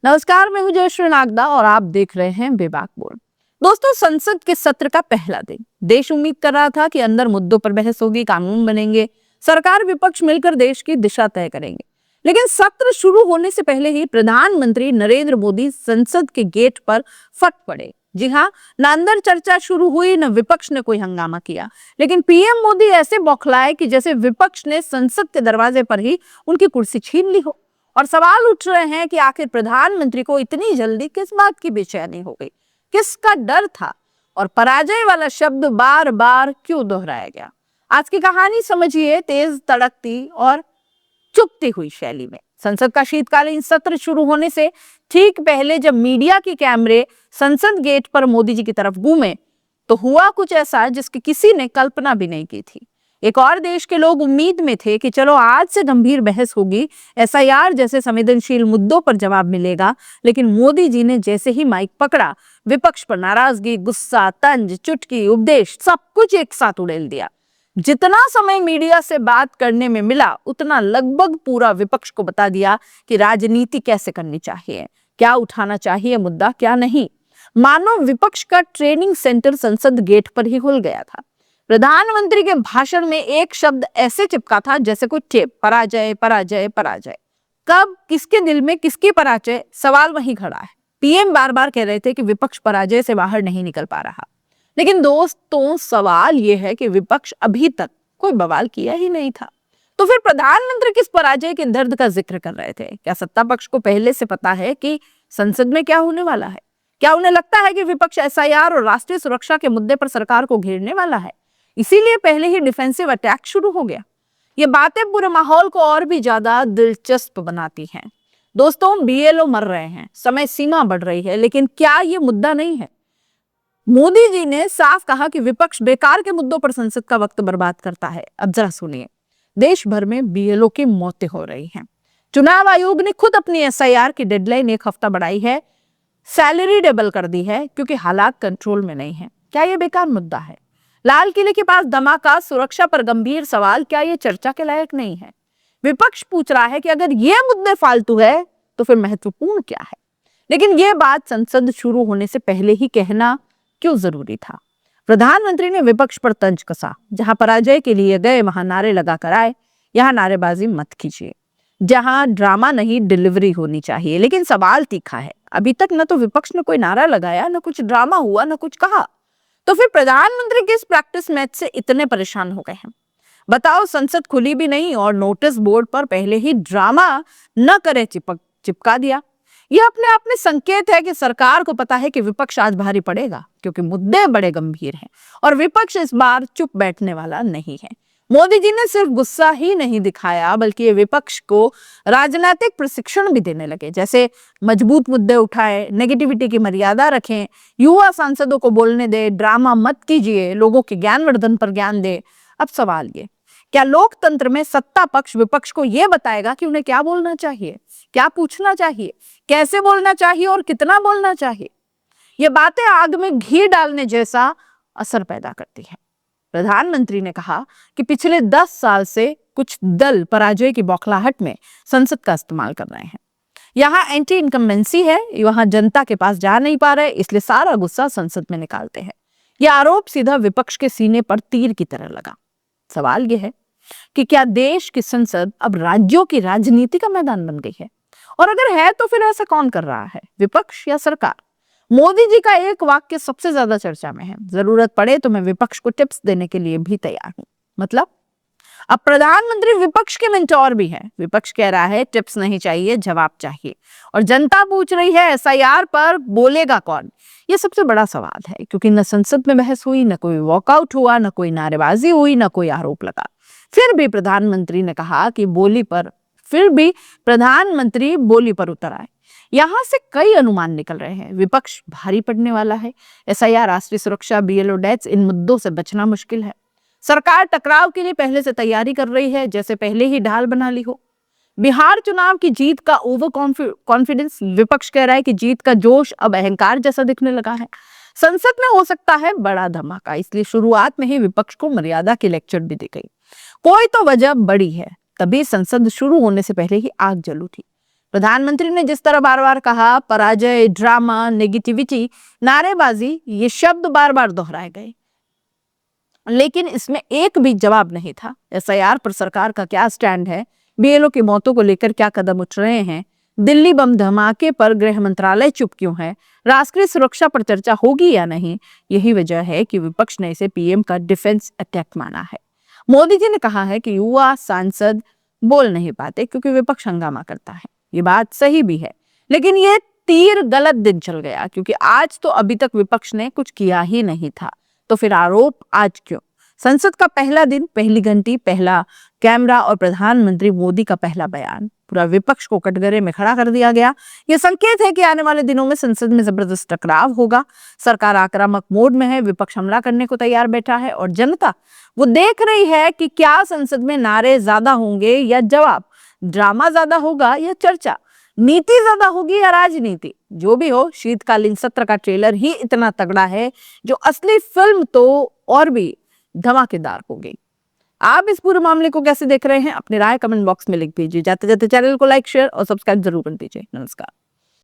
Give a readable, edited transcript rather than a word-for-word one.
नमस्कार, मैं हूं जयश्री नागदा और आप देख रहे हैं बेबाक बोल। दोस्तों, संसद के सत्र का पहला दिन देश उम्मीद कर रहा था कि अंदर मुद्दों पर बहस होगी, कानून बनेंगे, सरकार विपक्ष मिलकर देश की दिशा तय करेंगे। लेकिन सत्र शुरू होने से पहले ही प्रधानमंत्री नरेंद्र मोदी संसद के गेट पर फट पड़े। जी हाँ, न अंदर चर्चा शुरू हुई, न विपक्ष ने कोई हंगामा किया, लेकिन पीएम मोदी ऐसे बौखलाए कि जैसे विपक्ष ने संसद के दरवाजे पर ही उनकी कुर्सी छीन ली हो। और सवाल उठ रहे हैं कि आखिर प्रधानमंत्री को इतनी जल्दी किस बात की बेचैनी हो गई, किसका डर था, और पराजय वाला शब्द बार बार क्यों दोहराया गया। आज की कहानी समझिए तेज तड़कती और चुपती हुई शैली में। संसद का शीतकालीन सत्र शुरू होने से ठीक पहले जब मीडिया के कैमरे संसद गेट पर मोदी जी की तरफ घूमे, तो हुआ कुछ ऐसा जिसकी किसी ने कल्पना भी नहीं की थी। एक और देश के लोग उम्मीद में थे कि चलो आज से गंभीर बहस होगी, एसआईआर जैसे संवेदनशील मुद्दों पर जवाब मिलेगा। लेकिन मोदी जी ने जैसे ही माइक पकड़ा, विपक्ष पर नाराजगी, गुस्सा, तंज, चुटकी, उपदेश सब कुछ एक साथ उड़ेल दिया। जितना समय मीडिया से बात करने में मिला, उतना लगभग पूरा विपक्ष को बता दिया कि राजनीति कैसे करनी चाहिए, क्या उठाना चाहिए मुद्दा, क्या नहीं। मानो विपक्ष का ट्रेनिंग सेंटर संसद गेट पर ही खुल गया था। प्रधानमंत्री के भाषण में एक शब्द ऐसे चिपका था जैसे कोई टेप, पराजय पराजय पराजय। कब किसके दिल में किसकी पराजय, सवाल वहीं खड़ा है। पीएम बार बार कह रहे थे कि विपक्ष पराजय से बाहर नहीं निकल पा रहा, लेकिन दोस्तों सवाल यह है कि विपक्ष अभी तक कोई बवाल किया ही नहीं था। तो फिर प्रधानमंत्री किस पराजय के दर्द का जिक्र कर रहे थे? क्या सत्ता पक्ष को पहले से पता है कि संसद में क्या होने वाला है? क्या उन्हें लगता है कि विपक्ष एसआईआर और राष्ट्रीय सुरक्षा के मुद्दे पर सरकार को घेरने वाला है, इसीलिए पहले ही डिफेंसिव अटैक शुरू हो गया? ये बातें पूरे माहौल को और भी ज्यादा दिलचस्प बनाती हैं। दोस्तों, बीएलओ मर रहे हैं, समय सीमा बढ़ रही है, लेकिन क्या ये मुद्दा नहीं है? मोदी जी ने साफ कहा कि विपक्ष बेकार के मुद्दों पर संसद का वक्त बर्बाद करता है। अब जरा सुनिए, देश भर में बीएलओ की मौतें हो रही हैं। चुनाव आयोग ने खुद अपनी एसआईआर की डेडलाइन एक हफ्ता बढ़ाई है, सैलरी डबल कर दी है, क्योंकि हालात कंट्रोल में नहीं है। क्या ये बेकार मुद्दा है? लाल किले के पास धमाका, सुरक्षा पर गंभीर सवाल, क्या ये चर्चा के लायक नहीं है? विपक्ष पूछ रहा है कि अगर ये मुद्दे फालतू है तो फिर महत्वपूर्ण क्या है? लेकिन ये बात संसद शुरू होने से पहले ही कहना क्यों जरूरी था? प्रधानमंत्री ने विपक्ष पर तंज कसा, जहां पराजय के लिए गए वहां नारे लगाकर आए, यहां नारेबाजी मत कीजिए। जहां ड्रामा नहीं, डिलीवरी होनी चाहिए। लेकिन सवाल तीखा है, अभी तक न तो विपक्ष ने कोई नारा लगाया, न कुछ ड्रामा हुआ, न कुछ कहा। तो फिर प्रधानमंत्री किस प्रैक्टिस मैच से इतने परेशान हो गए हैं? बताओ, संसद खुली भी नहीं और नोटिस बोर्ड पर पहले ही ड्रामा न करे चिपका दिया। यह अपने आप में संकेत है कि सरकार को पता है कि विपक्ष आज भारी पड़ेगा, क्योंकि मुद्दे बड़े गंभीर हैं और विपक्ष इस बार चुप बैठने वाला नहीं है। मोदी जी ने सिर्फ गुस्सा ही नहीं दिखाया, बल्कि ये विपक्ष को राजनीतिक प्रशिक्षण भी देने लगे। जैसे मजबूत मुद्दे उठाए, नेगेटिविटी की मर्यादा रखें, युवा सांसदों को बोलने दे, ड्रामा मत कीजिए, लोगों के ज्ञानवर्धन पर ज्ञान दे। अब सवाल ये, क्या लोकतंत्र में सत्ता पक्ष विपक्ष को यह बताएगा कि उन्हें क्या बोलना चाहिए, क्या पूछना चाहिए, कैसे बोलना चाहिए और कितना बोलना चाहिए? ये बातें आग में घी डालने जैसा असर पैदा करती है। प्रधानमंत्री ने कहा कि पिछले 10 साल से कुछ दल पराजय की बौखलाहट में संसद का इस्तेमाल कर रहे हैं। यहाँ एंटी इनकम्बेंसी है, वहां जनता के पास जा नहीं पा रहे, इसलिए सारा गुस्सा संसद में निकालते हैं। यह आरोप सीधा विपक्ष के सीने पर तीर की तरह लगा। सवाल यह है कि क्या देश की संसद अब राज्यों की राजनीति का मैदान बन गई है? और अगर है तो फिर ऐसा कौन कर रहा है, विपक्ष या सरकार? मोदी जी का एक वाक्य सबसे ज्यादा चर्चा में है, जरूरत पड़े तो मैं विपक्ष को टिप्स देने के लिए भी तैयार हूं। मतलब अब प्रधानमंत्री विपक्ष के मेंटोर भी हैं। विपक्ष कह रहा है टिप्स नहीं चाहिए, जवाब चाहिए, और जनता पूछ रही है एसआईआर पर बोलेगा कौन? ये सबसे बड़ा सवाल है, क्योंकि न संसद में बहस हुई, न कोई वॉकआउट हुआ, न कोई नारेबाजी हुई, न कोई आरोप लगा। फिर भी प्रधानमंत्री बोली पर उतर आए। यहां से कई अनुमान निकल रहे हैं। विपक्ष भारी पड़ने वाला है, एसआईआर, राष्ट्रीय सुरक्षा, बीएलओ डेथ्स, इन मुद्दों से बचना मुश्किल है। सरकार टकराव के लिए पहले से तैयारी कर रही है, जैसे पहले ही ढाल बना ली हो। बिहार चुनाव की जीत का ओवर कॉन्फिडेंस, विपक्ष कह रहा है कि जीत का जोश अब अहंकार जैसा दिखने लगा है। संसद में हो सकता है बड़ा धमाका, इसलिए शुरुआत में ही विपक्ष को मर्यादा की लेक्चर भी दी गई। कोई तो वजह बड़ी है, तभी संसद शुरू होने से पहले ही आग जल उठी। प्रधानमंत्री ने जिस तरह बार बार कहा, पराजय, ड्रामा, नेगेटिविटी, नारेबाजी, ये शब्द बार बार दोहराए गए, लेकिन इसमें एक भी जवाब नहीं था। एसआईआर पर सरकार का क्या स्टैंड है, बीएलओ की मौतों को लेकर क्या कदम उठ रहे हैं, दिल्ली बम धमाके पर गृह मंत्रालय चुप क्यों है, राष्ट्रीय सुरक्षा पर चर्चा होगी या नहीं। यही वजह है कि विपक्ष ने इसे पीएम का डिफेंस अटैक माना है। मोदी जी ने कहा है कि युवा सांसद बोल नहीं पाते क्योंकि विपक्ष हंगामा करता है। ये बात सही भी है, लेकिन ये तीर गलत दिन चल गया, क्योंकि आज तो अभी तक विपक्ष ने कुछ किया ही नहीं था, तो फिर आरोप आज क्यों? संसद का पहला दिन, पहली घंटी, पहला कैमरा और प्रधानमंत्री मोदी का पहला बयान, पूरा विपक्ष को कटघरे में खड़ा कर दिया गया। यह संकेत है कि आने वाले दिनों में संसद में जबरदस्त टकराव होगा। सरकार आक्रामक मोड में है, विपक्ष हमला करने को तैयार बैठा है और जनता वो देख रही है कि क्या संसद में नारे ज्यादा होंगे या जवाब, ड्रामा ज्यादा होगा या चर्चा, नीति ज्यादा होगी या राजनीति। जो भी हो, शीतकालीन सत्र का ट्रेलर ही इतना तगड़ा है, जो असली फिल्म तो और भी धमाकेदार होगी। आप इस पूरे मामले को कैसे देख रहे हैं? अपनी राय कमेंट बॉक्स में लिख दीजिए। जाते जाते चैनल को लाइक, शेयर और सब्सक्राइब जरूर कर दीजिए। नमस्कार।